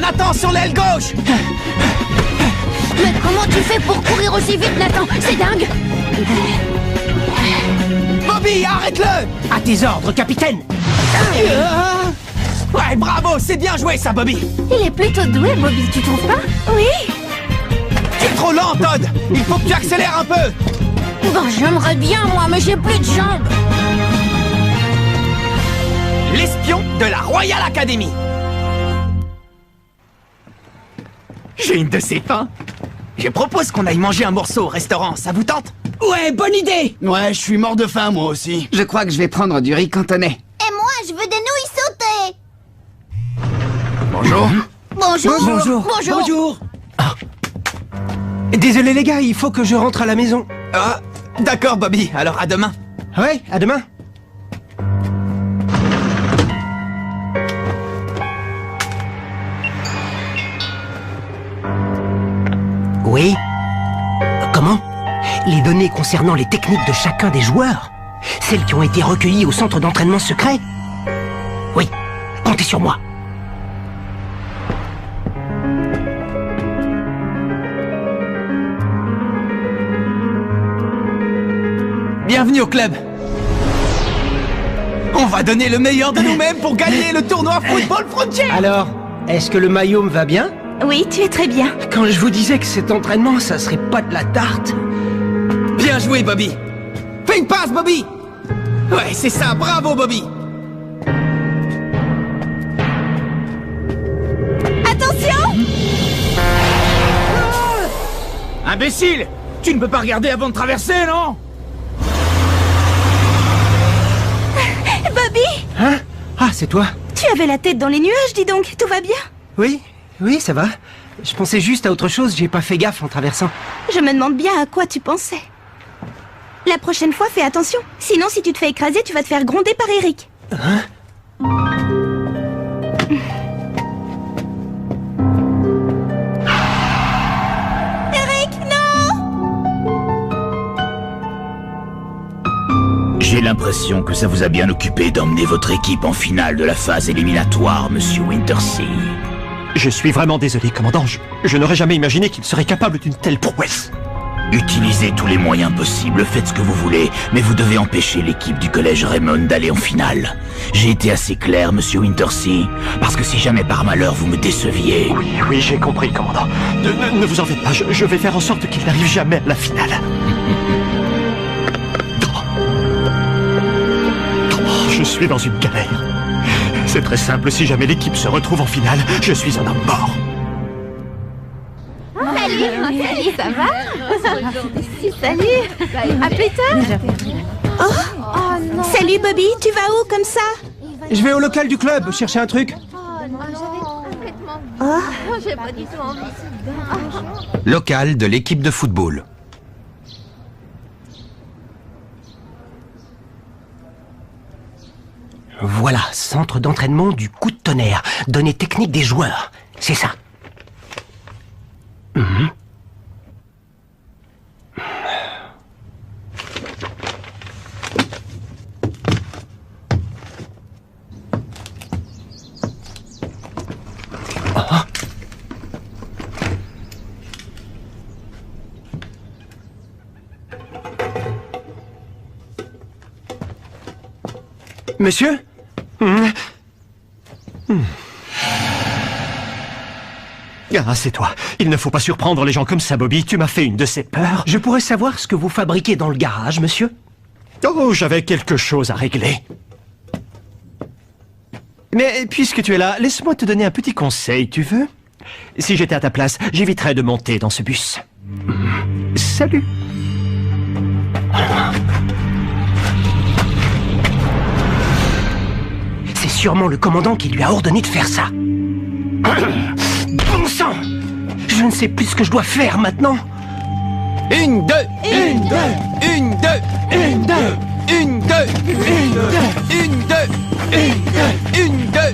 Nathan, sur l'aile gauche! Mais comment tu fais pour courir aussi vite, Nathan? C'est dingue! Bobby, arrête-le! À tes ordres, capitaine. Ouais, bravo, c'est bien joué ça, Bobby! Il est plutôt doué, Bobby, tu trouves pas? Oui! Tu es trop lent, Todd! Il faut que tu accélères un peu! Bon, j'aimerais bien, moi, mais j'ai plus de jambes! L'espion de la Royal Academy! J'ai une de ces faim! Je propose qu'on aille manger un morceau au restaurant, ça vous tente? Ouais, bonne idée. Ouais, je suis mort de faim, moi aussi. Je crois que je vais prendre du riz cantonais. Et moi, je veux des nouilles sautées! Bonjour. Bonjour! Bonjour. Bonjour! Bonjour. Ah. Désolé les gars, il faut que je rentre à la maison. Ah, d'accord, Bobby, alors à demain. Ouais, à demain. Oui? Comment? Les données concernant les techniques de chacun des joueurs? Celles qui ont été recueillies au centre d'entraînement secret? Oui, comptez sur moi. Bienvenue au club. On va donner le meilleur de nous-mêmes pour gagner le tournoi Football Frontier. Alors, est-ce que le maillot me va bien? Oui, tu es très bien. Quand je vous disais que cet entraînement, ça serait pas de la tarte. Bien joué, Bobby. Fais une passe, Bobby. Ouais, c'est ça, bravo, Bobby. Attention! Imbécile! Tu ne peux pas regarder avant de traverser, non? Bobby! Hein? Ah, c'est toi? Tu avais la tête dans les nuages, dis donc. Tout va bien? Oui, oui, ça va. Je pensais juste à autre chose, j'ai pas fait gaffe en traversant. Je me demande bien à quoi tu pensais. La prochaine fois, fais attention. Sinon, si tu te fais écraser, tu vas te faire gronder par Eric. Hein? Eric, non! J'ai l'impression que ça vous a bien occupé d'emmener votre équipe en finale de la phase éliminatoire, monsieur Wintersea. Je suis vraiment désolé, commandant. Je n'aurais jamais imaginé qu'il serait capable d'une telle prouesse. Utilisez tous les moyens possibles, faites ce que vous voulez, mais vous devez empêcher l'équipe du collège Raymond d'aller en finale. J'ai été assez clair, monsieur Wintersea, parce que si jamais par malheur vous me déceviez... Oui, j'ai compris, commandant. Ne vous en faites pas, je vais faire en sorte qu'il n'arrive jamais à la finale. Je suis dans une galère. C'est très simple, si jamais l'équipe se retrouve en finale, je suis un homme mort. Salut, ça va? Salut! À plus tard! Oh non! Salut Bobby, tu vas où comme ça? Je vais au local du club, chercher un truc. J'ai pas du tout envie. Local de l'équipe de football. Voilà, centre d'entraînement du coup de tonnerre. Données techniques des joueurs. C'est ça. Mhm. Ah. Monsieur? Ah, c'est toi. Il ne faut pas surprendre les gens comme ça, Bobby. Tu m'as fait une de ces peurs. Je pourrais savoir ce que vous fabriquez dans le garage, monsieur? Oh, j'avais quelque chose à régler. Mais puisque tu es là, laisse-moi te donner un petit conseil, tu veux? Si j'étais à ta place, j'éviterais de monter dans ce bus. Salut. C'est sûrement le commandant qui lui a ordonné de faire ça. Bon sang! Je ne sais plus ce que je dois faire maintenant. Une, deux, une, deux, une, deux, une, deux, une, deux, une, deux, une, deux, une, deux,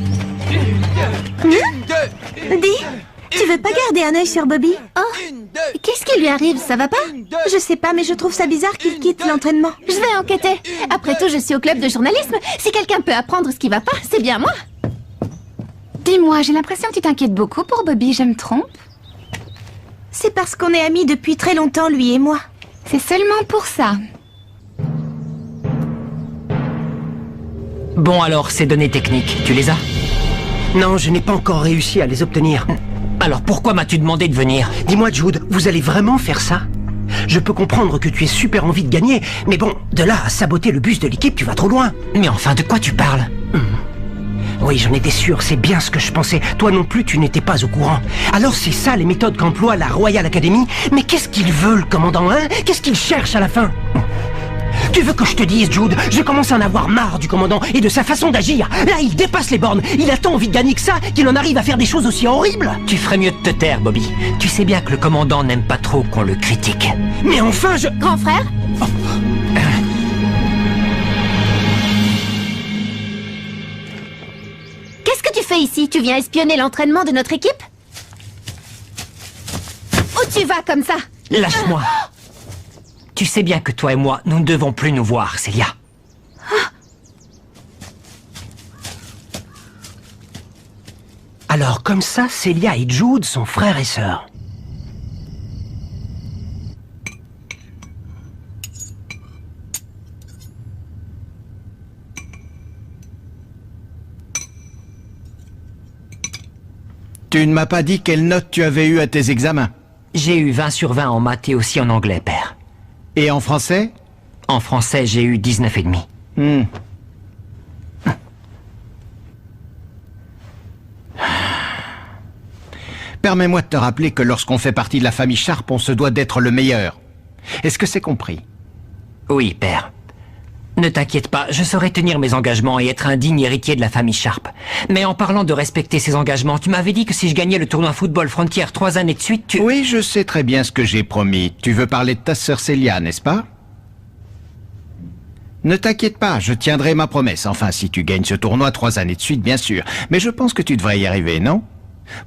une, deux. Dis, tu veux pas garder un œil sur Bobby? Oh, qu'est-ce qui lui arrive? Ça va pas? Je sais pas, mais je trouve ça bizarre qu'il quitte l'entraînement. Je vais enquêter. Après tout, je suis au club de journalisme. Si quelqu'un peut apprendre ce qui va pas, c'est bien moi. Dis-moi, j'ai l'impression que tu t'inquiètes beaucoup pour Bobby, je me trompe? C'est parce qu'on est amis depuis très longtemps, lui et moi. C'est seulement pour ça. Bon alors, ces données techniques, tu les as? Non, je n'ai pas encore réussi à les obtenir. Alors pourquoi m'as-tu demandé de venir? Dis-moi Jude, vous allez vraiment faire ça? Je peux comprendre que tu aies super envie de gagner, mais bon, de là à saboter le bus de l'équipe, tu vas trop loin. Mais enfin, de quoi tu parles? Oui, j'en étais sûr, c'est bien ce que je pensais. Toi non plus, tu n'étais pas au courant. Alors c'est ça les méthodes qu'emploie la Royal Academy? Mais qu'est-ce qu'il veut, le commandant, hein? Qu'est-ce qu'il cherche à la fin? Tu veux que je te dise, Jude, je commence à en avoir marre du commandant et de sa façon d'agir. Là, il dépasse les bornes. Il a tant envie de gagner que ça qu'il en arrive à faire des choses aussi horribles. Tu ferais mieux de te taire, Bobby. Tu sais bien que le commandant n'aime pas trop qu'on le critique. Mais enfin, je... Grand frère? Qu'est-ce que tu fais ici? Tu viens espionner l'entraînement de notre équipe? Où tu vas comme ça? Lâche-moi. Tu sais bien que toi et moi, nous ne devons plus nous voir, Célia. Alors, comme ça, Célia et Jude sont frères et sœurs. Tu ne m'as pas dit quelle note tu avais eue à tes examens. J'ai eu 20 sur 20 en maths et aussi en anglais, père. Et en français? En français, j'ai eu 19,5. Permets-moi de te rappeler que lorsqu'on fait partie de la famille Sharp, on se doit d'être le meilleur. Est-ce que c'est compris? Oui, père. Ne t'inquiète pas, je saurai tenir mes engagements et être un digne héritier de la famille Sharp. Mais en parlant de respecter ses engagements, tu m'avais dit que si je gagnais le tournoi Football Frontier 3 années de suite, tu... Oui, je sais très bien ce que j'ai promis. Tu veux parler de ta sœur Célia, n'est-ce pas? Ne t'inquiète pas, je tiendrai ma promesse. Enfin, si tu gagnes ce tournoi 3 années de suite, bien sûr. Mais je pense que tu devrais y arriver, non?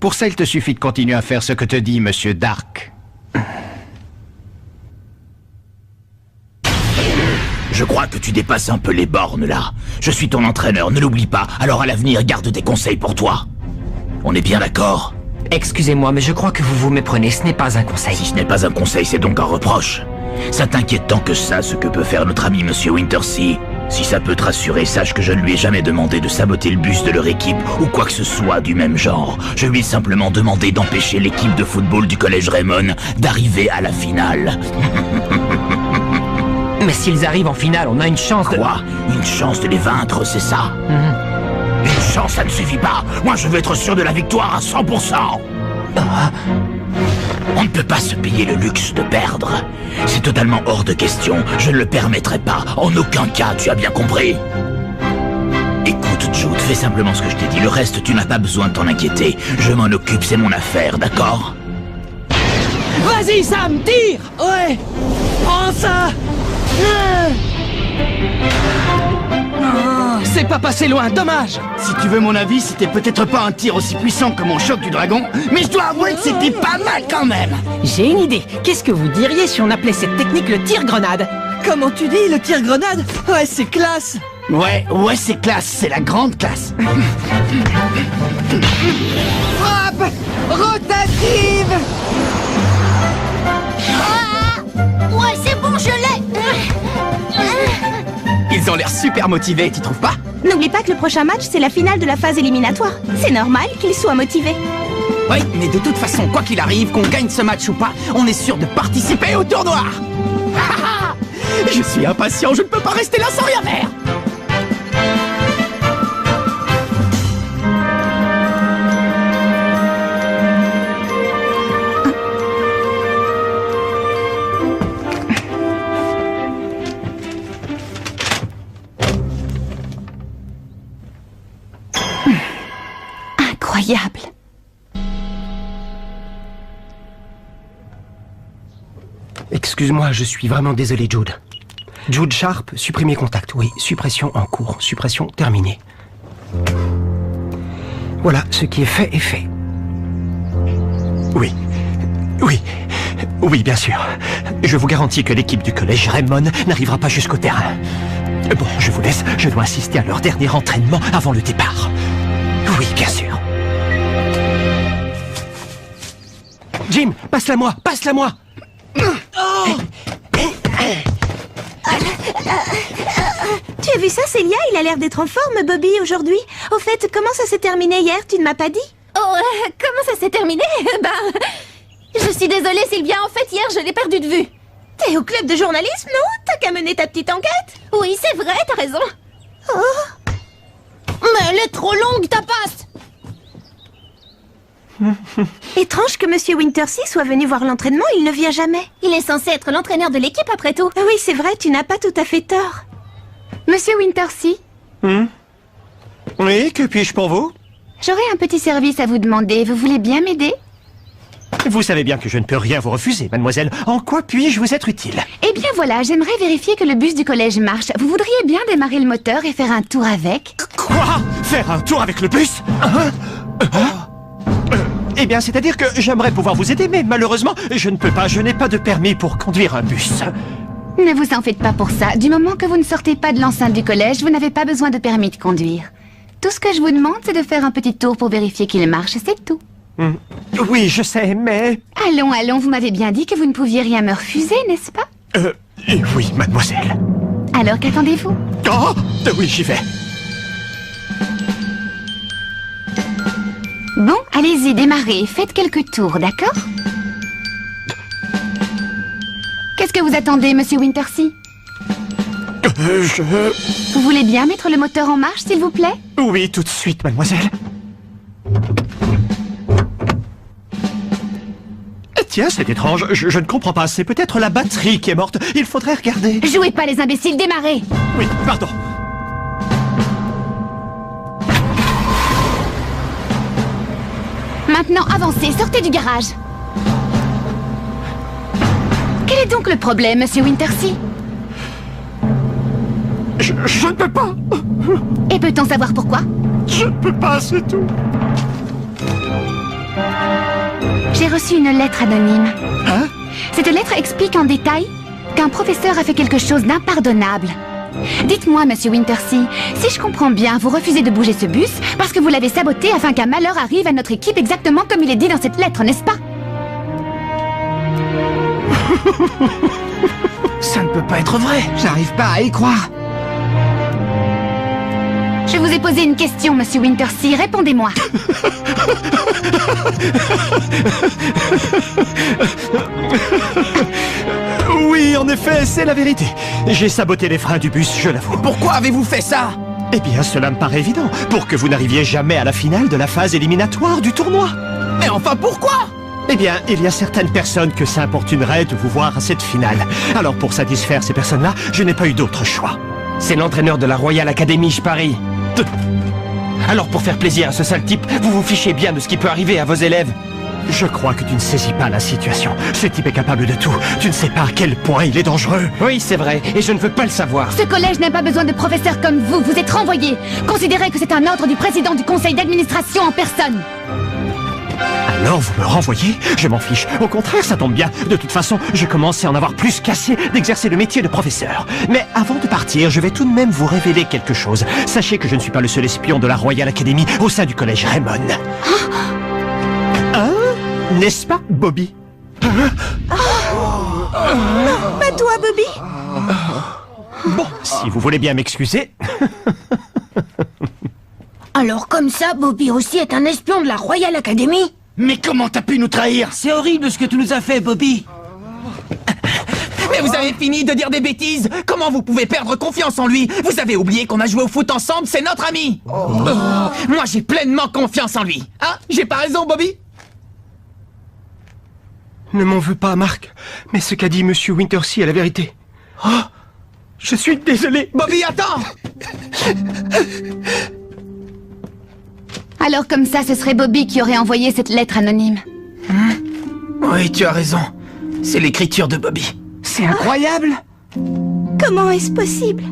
Pour ça, il te suffit de continuer à faire ce que te dit Monsieur Dark. Je crois que tu dépasses un peu les bornes, là. Je suis ton entraîneur, ne l'oublie pas. Alors à l'avenir, garde des conseils pour toi. On est bien d'accord? Excusez-moi, mais je crois que vous vous méprenez, ce n'est pas un conseil. Si ce n'est pas un conseil, c'est donc un reproche. Ça t'inquiète tant que ça, ce que peut faire notre ami Monsieur Wintersea? Si ça peut te rassurer, sache que je ne lui ai jamais demandé de saboter le bus de leur équipe ou quoi que ce soit du même genre. Je lui ai simplement demandé d'empêcher l'équipe de football du collège Raymond d'arriver à la finale. Mais s'ils arrivent en finale, on a une chance de... Quoi? Une chance de les vaincre, c'est ça? Une chance, ça ne suffit pas. Moi, je veux être sûr de la victoire à 100%. On ne peut pas se payer le luxe de perdre. C'est totalement hors de question. Je ne le permettrai pas. En aucun cas, tu as bien compris? Écoute, Jude, fais simplement ce que je t'ai dit. Le reste, tu n'as pas besoin de t'en inquiéter. Je m'en occupe, c'est mon affaire, d'accord? Vas-y, Sam, tire! Ouais! Prends ça! C'est pas passé loin, dommage! Si tu veux mon avis, c'était peut-être pas un tir aussi puissant que mon choc du dragon, mais je dois avouer que c'était pas mal quand même. J'ai une idée. Qu'est-ce que vous diriez si on appelait cette technique le tir-grenade? Comment tu dis, le tir-grenade? Ouais, c'est classe! Ouais, c'est classe, c'est la grande classe. Frappe rotative! Ouais, c'est bon, je l'ai! Ils ont l'air super motivés, tu trouves pas? N'oublie pas que le prochain match, c'est la finale de la phase éliminatoire. C'est normal qu'ils soient motivés. Oui, mais de toute façon, quoi qu'il arrive, qu'on gagne ce match ou pas, on est sûr de participer au tournoi. Je suis impatient, je ne peux pas rester là sans rien faire. Incroyable. Excuse-moi, je suis vraiment désolé, Jude. Jude Sharp, supprimer contact. Oui, suppression en cours. Suppression terminée. Voilà, ce qui est fait est fait. Oui, bien sûr. Je vous garantis que l'équipe du collège Raymond n'arrivera pas jusqu'au terrain. Bon, je vous laisse. Je dois assister à leur dernier entraînement avant le départ. Oui, bien sûr. Jim, passe-la-moi, passe-la-moi. Tu as vu ça, Célia? Il a l'air d'être en forme, Bobby, aujourd'hui. Au fait, comment ça s'est terminé hier? Tu ne m'as pas dit? Oh, comment ça s'est terminé? Je suis désolée, Sylvia. En fait, hier, je l'ai perdu de vue. T'es au club de journalisme, non? T'as qu'à mener ta petite enquête. Oui, c'est vrai, t'as raison. Oh. Mais elle est trop longue, ta passe. Étrange que Monsieur Wintersea soit venu voir l'entraînement, il ne vient jamais. Il est censé être l'entraîneur de l'équipe, après tout. Ah oui, c'est vrai, tu n'as pas tout à fait tort. Monsieur Wintersea, Oui, que puis-je pour vous? j'aurais un petit service à vous demander. Vous voulez bien m'aider? Vous savez bien que je ne peux rien vous refuser, mademoiselle. En quoi puis-je vous être utile? Eh bien voilà, j'aimerais vérifier que le bus du collège marche. Vous voudriez bien démarrer le moteur et faire un tour avec? Quoi? Faire un tour avec le bus? Eh bien, c'est-à-dire que j'aimerais pouvoir vous aider, mais malheureusement, je ne peux pas. Je n'ai pas de permis pour conduire un bus. Ne vous en faites pas pour ça. Du moment que vous ne sortez pas de l'enceinte du collège, vous n'avez pas besoin de permis de conduire. Tout ce que je vous demande, c'est de faire un petit tour pour vérifier qu'il marche, c'est tout. Oui, je sais, mais... Allons, allons, vous m'avez bien dit que vous ne pouviez rien me refuser, n'est-ce pas? Oui, mademoiselle. Alors qu'attendez-vous? Oh, oui, j'y vais. Bon, allez-y, démarrez. Faites quelques tours, d'accord? Qu'est-ce que vous attendez, Monsieur Wintersea? Vous voulez bien mettre le moteur en marche, s'il vous plaît? Oui, tout de suite, mademoiselle. Tiens, c'est étrange. Je ne comprends pas. C'est peut-être la batterie qui est morte. Il faudrait regarder. Jouez pas les imbéciles, démarrez! Oui, pardon. Maintenant, avancez, sortez du garage. Quel est donc le problème, Monsieur Wintersea? Je ne peux pas. Et peut-on savoir pourquoi? Je ne peux pas, c'est tout. J'ai reçu une lettre anonyme. Hein? Cette lettre explique en détail qu'un professeur a fait quelque chose d'impardonnable. Dites-moi, Monsieur Wintersea, si je comprends bien, vous refusez de bouger ce bus parce que vous l'avez saboté afin qu'un malheur arrive à notre équipe exactement comme il est dit dans cette lettre, n'est-ce pas? Ça ne peut pas être vrai. J'arrive pas à y croire. Je vous ai posé une question, Monsieur Wintersea, répondez-moi. Oui, en effet, c'est la vérité. J'ai saboté les freins du bus, je l'avoue. Pourquoi avez-vous fait ça? Eh bien, cela me paraît évident. Pour que vous n'arriviez jamais à la finale de la phase éliminatoire du tournoi. Mais enfin, pourquoi? Eh bien, il y a certaines personnes que ça importunerait de vous voir à cette finale. Alors, pour satisfaire ces personnes-là, je n'ai pas eu d'autre choix. C'est l'entraîneur de la Royal Academy, je parie. Alors, pour faire plaisir à ce sale type, vous vous fichez bien de ce qui peut arriver à vos élèves. Je crois que tu ne saisis pas la situation. Ce type est capable de tout. Tu ne sais pas à quel point il est dangereux. Oui, c'est vrai, et je ne veux pas le savoir. Ce collège n'a pas besoin de professeurs comme vous, vous êtes renvoyés. Considérez que c'est un ordre du président du conseil d'administration en personne. Alors vous me renvoyez? Je m'en fiche. Au contraire, ça tombe bien. De toute façon, je commence à en avoir plus qu'assez d'exercer le métier de professeur. Mais avant de partir, je vais tout de même vous révéler quelque chose. Sachez que je ne suis pas le seul espion de la Royal Academy au sein du collège Raymond. Hein? N'est-ce pas, Bobby? Non, pas toi, Bobby. Bon, si vous voulez bien m'excuser. Alors comme ça, Bobby aussi est un espion de la Royal Academy? Mais comment t'as pu nous trahir? C'est horrible ce que tu nous as fait, Bobby. Mais vous avez fini de dire des bêtises. Comment vous pouvez perdre confiance en lui? Vous avez oublié qu'on a joué au foot ensemble, c'est notre ami. Moi, j'ai pleinement confiance en lui. Hein? J'ai pas raison, Bobby? Ne m'en veux pas, Marc. Mais ce qu'a dit Monsieur Wintersea est la vérité. Oh, je suis désolé. Bobby, attends! Alors comme ça, ce serait Bobby qui aurait envoyé cette lettre anonyme. Oui, tu as raison. C'est l'écriture de Bobby. C'est incroyable. Comment est-ce possible?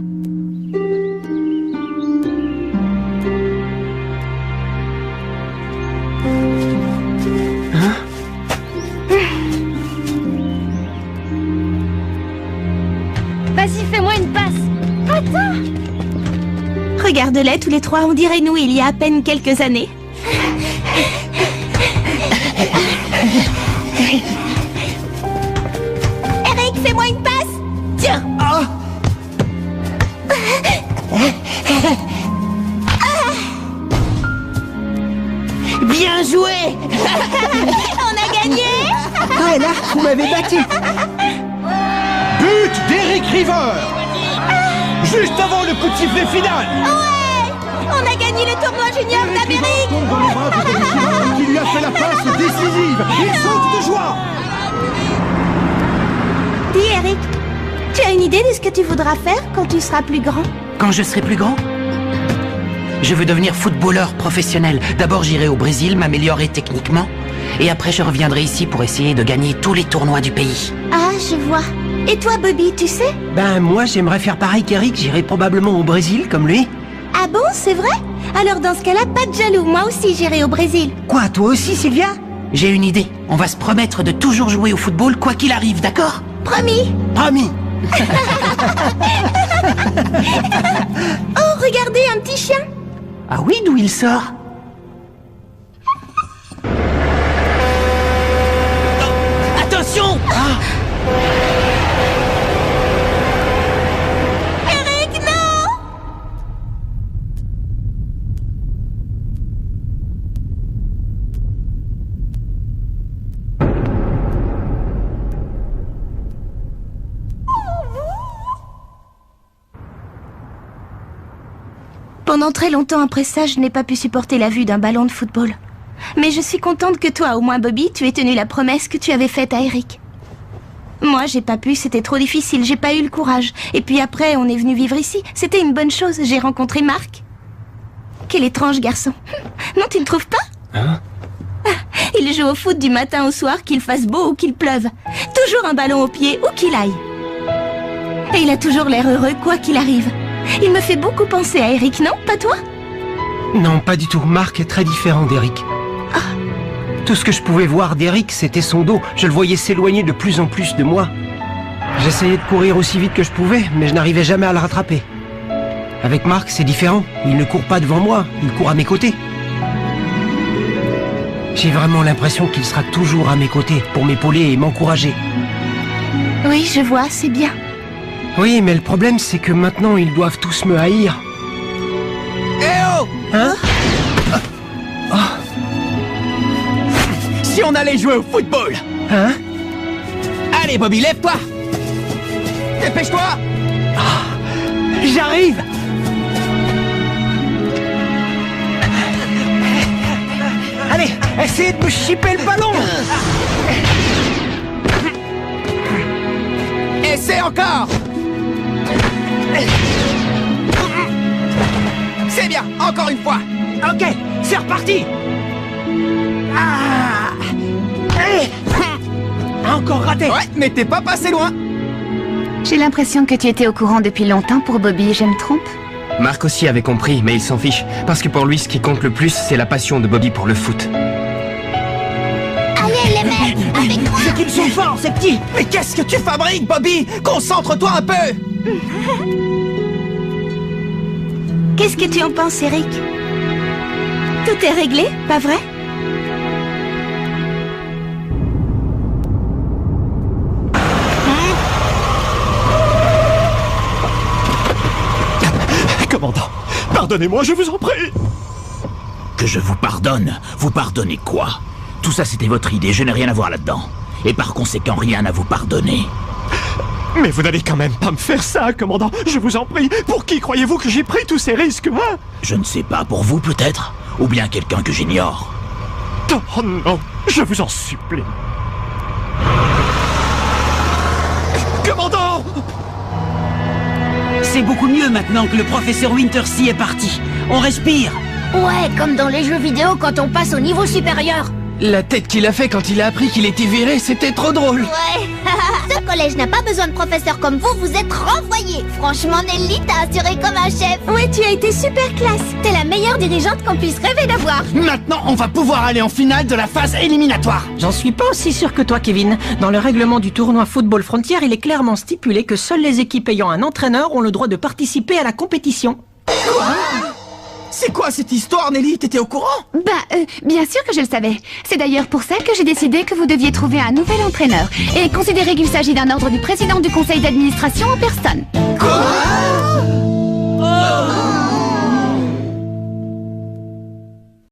Vas-y, fais-moi une passe. Attends. Regarde-les tous les trois, on dirait nous il y a à peine quelques années. Eric, fais-moi une passe. Tiens. Bien joué. On a gagné. Ouais, là, vous m'avez battu. But d'Eric River. Juste avant le coup de sifflet final. Ouais. On a gagné le tournoi junior d'Amérique. Qui lui a fait la passe décisive. Il saute de joie. Dis Eric, tu as une idée de ce que tu voudras faire quand tu seras plus grand? Quand je serai plus grand, je veux devenir footballeur professionnel. D'abord, j'irai au Brésil, m'améliorer techniquement. Et après, je reviendrai ici pour essayer de gagner tous les tournois du pays. Ah, je vois. Et toi, Bobby, tu sais? Ben, moi, j'aimerais faire pareil qu'Eric. J'irai probablement au Brésil, comme lui. Ah bon, c'est vrai? Alors dans ce cas-là, pas de jaloux. Moi aussi, j'irai au Brésil. Quoi, toi aussi, Sylvia? J'ai une idée. On va se promettre de toujours jouer au football, quoi qu'il arrive, d'accord? Promis. Promis. Oh, regardez, un petit chien. Ah oui, d'où il sort? Attention. Eric, non! Pendant très longtemps après ça, je n'ai pas pu supporter la vue d'un ballon de football. Mais je suis contente que toi, au moins Bobby, tu aies tenu la promesse que tu avais faite à Eric. Moi, j'ai pas pu, c'était trop difficile, j'ai pas eu le courage. Et puis après, on est venu vivre ici. C'était une bonne chose, j'ai rencontré Marc. Quel étrange garçon. Non, tu ne trouves pas? Hein? Il joue au foot du matin au soir, qu'il fasse beau ou qu'il pleuve. Toujours un ballon au pied, où qu'il aille. Et il a toujours l'air heureux, quoi qu'il arrive. Il me fait beaucoup penser à Eric, non? Pas toi? Non, pas du tout. Marc est très différent d'Eric. Tout ce que je pouvais voir d'Eric, c'était son dos. Je le voyais s'éloigner de plus en plus de moi. J'essayais de courir aussi vite que je pouvais, mais je n'arrivais jamais à le rattraper. Avec Marc, c'est différent. Il ne court pas devant moi, il court à mes côtés. J'ai vraiment l'impression qu'il sera toujours à mes côtés pour m'épauler et m'encourager. Oui, je vois, c'est bien. Oui, mais le problème, c'est que maintenant, ils doivent tous me haïr. Eh oh! Hein? Si on allait jouer au football! Hein? Allez, Bobby, lève-toi! Dépêche-toi! J'arrive! Allez, essayez de me chipper le ballon! Essaie encore! C'est bien, encore une fois! Ok, c'est reparti! Ah! Allez! Encore raté! Ouais, mais t'es pas passé loin! J'ai l'impression que tu étais au courant depuis longtemps pour Bobby, je me trompe? Marc aussi avait compris, mais il s'en fiche. Parce que pour lui, ce qui compte le plus, c'est la passion de Bobby pour le foot. Allez, les mecs, avec moi! C'est qu'ils sont forts, ces petits! Mais qu'est-ce que tu fabriques, Bobby? Concentre-toi un peu! Qu'est-ce que tu en penses, Eric? Tout est réglé, pas vrai? Commandant, pardonnez-moi, je vous en prie. Que je vous pardonne? Vous pardonnez quoi? Tout ça c'était votre idée, je n'ai rien à voir là-dedans. Et par conséquent, rien à vous pardonner. Mais vous n'allez quand même pas me faire ça, commandant. Je vous en prie. Pour qui croyez-vous que j'ai pris tous ces risques, hein? Je ne sais pas, pour vous peut-être? Ou bien quelqu'un que j'ignore? Oh non, je vous en supplie. Commandant! C'est beaucoup mieux maintenant que le professeur Wintersea est parti. On respire. Ouais, comme dans les jeux vidéo quand on passe au niveau supérieur. La tête qu'il a fait quand il a appris qu'il était viré, c'était trop drôle. Ouais. Ce collège n'a pas besoin de professeurs comme vous, vous êtes renvoyés. Franchement, Nelly, t'as assuré comme un chef. Ouais, tu as été super classe. T'es la meilleure dirigeante qu'on puisse rêver d'avoir. Maintenant, on va pouvoir aller en finale de la phase éliminatoire. J'en suis pas aussi sûr que toi, Kevin. Dans le règlement du tournoi Football Frontier, il est clairement stipulé que seules les équipes ayant un entraîneur ont le droit de participer à la compétition. C'est quoi cette histoire, Nelly? T'étais au courant? Bien sûr que je le savais. C'est d'ailleurs pour ça que j'ai décidé que vous deviez trouver un nouvel entraîneur et considérer qu'il s'agit d'un ordre du président du conseil d'administration en personne.